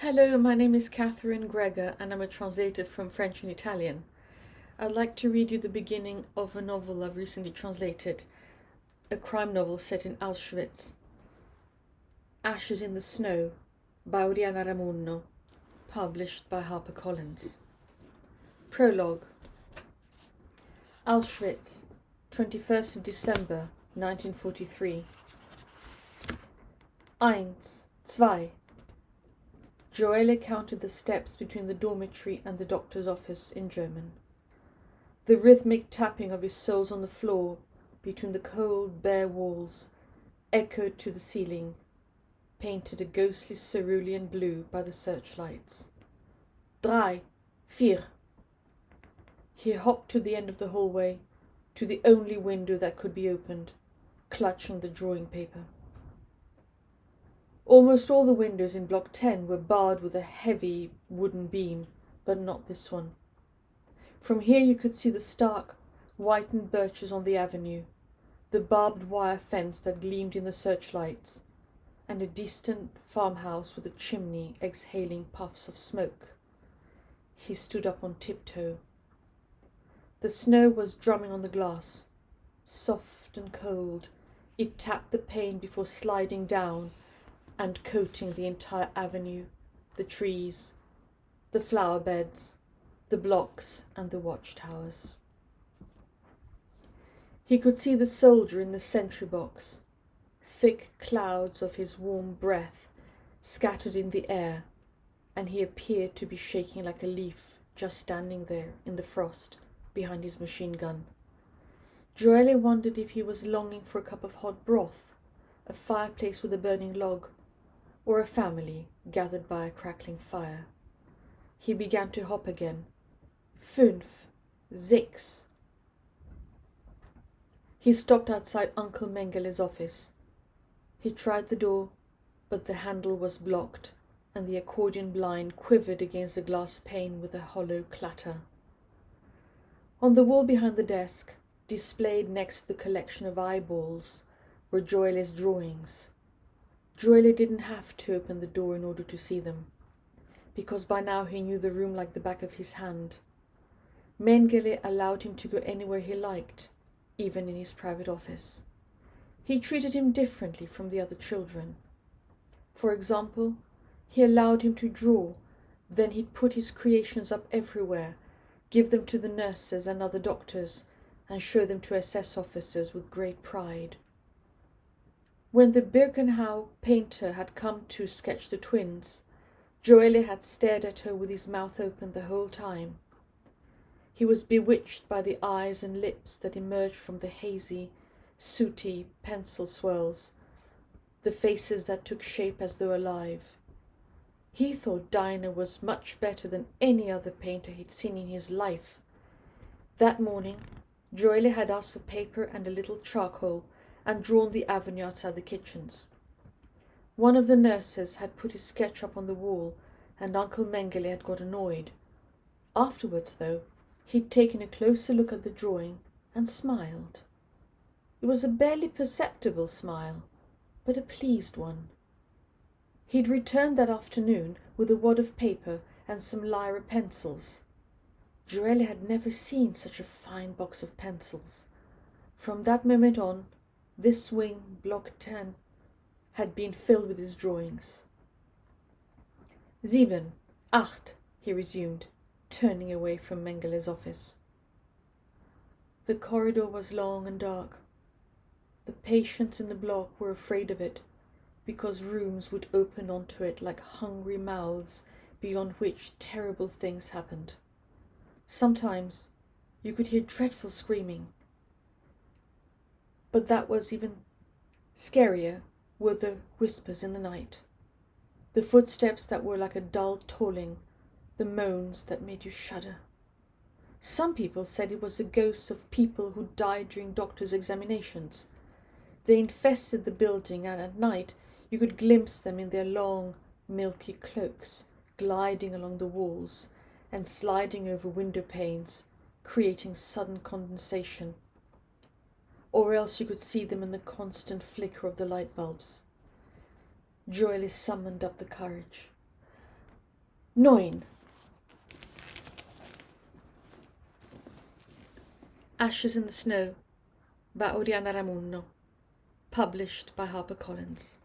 Hello, my name is Katherine Gregor and I'm a translator from French and Italian. I'd like to read you the beginning of a novel I've recently translated, a crime novel set in Auschwitz. Ashes in the Snow by Oriana Ramunno, published by HarperCollins. Prologue. Auschwitz, 21st of December, 1943. Eins, zwei. Gioele counted the steps between the dormitory and the doctor's office in German. The rhythmic tapping of his soles on the floor between the cold, bare walls echoed to the ceiling, painted a ghostly cerulean blue by the searchlights. Drei, vier. He hopped to the end of the hallway, to the only window that could be opened, clutching the drawing paper. Almost all the windows in Block 10 were barred with a heavy wooden beam, but not this one. From here you could see the stark, whitened birches on the avenue, the barbed wire fence that gleamed in the searchlights, and a distant farmhouse with a chimney exhaling puffs of smoke. He stood up on tiptoe. The snow was drumming on the glass. Soft and cold, it tapped the pane before sliding down and coating the entire avenue, the trees, the flower beds, the blocks and the watchtowers. He could see the soldier in the sentry box, thick clouds of his warm breath scattered in the air, and he appeared to be shaking like a leaf just standing there in the frost behind his machine gun. Gioele wondered if he was longing for a cup of hot broth, a fireplace with a burning log, or a family gathered by a crackling fire. He began to hop again. 5, 6. He stopped outside Uncle Mengele's office. He tried the door, but the handle was blocked, and the accordion blind quivered against the glass pane with a hollow clatter. On the wall behind the desk, displayed next to the collection of eyeballs, were Gioele's drawings. Gioele didn't have to open the door in order to see them, because by now he knew the room like the back of his hand. Mengele allowed him to go anywhere he liked, even in his private office. He treated him differently from the other children. For example, he allowed him to draw, then he'd put his creations up everywhere, give them to the nurses and other doctors, and show them to SS officers with great pride. When the Birkenau painter had come to sketch the twins, Gioele had stared at her with his mouth open the whole time. He was bewitched by the eyes and lips that emerged from the hazy, sooty pencil swirls, the faces that took shape as though alive. He thought Dinah was much better than any other painter he'd seen in his life. That morning, Gioele had asked for paper and a little charcoal, and drawn the avenue outside the kitchens. One of the nurses had put his sketch up on the wall, and Uncle Mengele had got annoyed. Afterwards, though, he'd taken a closer look at the drawing and smiled. It was a barely perceptible smile, but a pleased one. He'd returned that afternoon with a wad of paper and some Lyra pencils. Gioele had never seen such a fine box of pencils. From that moment on, this wing, Block 10, had been filled with his drawings. 7, 8, he resumed, turning away from Mengele's office. The corridor was long and dark. The patients in the block were afraid of it, because rooms would open onto it like hungry mouths beyond which terrible things happened. Sometimes you could hear dreadful screaming. But that was even scarier were the whispers in the night, the footsteps that were like a dull tolling, the moans that made you shudder. Some people said it was the ghosts of people who died during doctors' examinations. They infested the building, and at night you could glimpse them in their long, milky cloaks, gliding along the walls and sliding over window panes, creating sudden condensation. Or else you could see them in the constant flicker of the light bulbs. Gioele summoned up the courage. 9. Ashes in the Snow by Oriana Ramunno. Published by HarperCollins.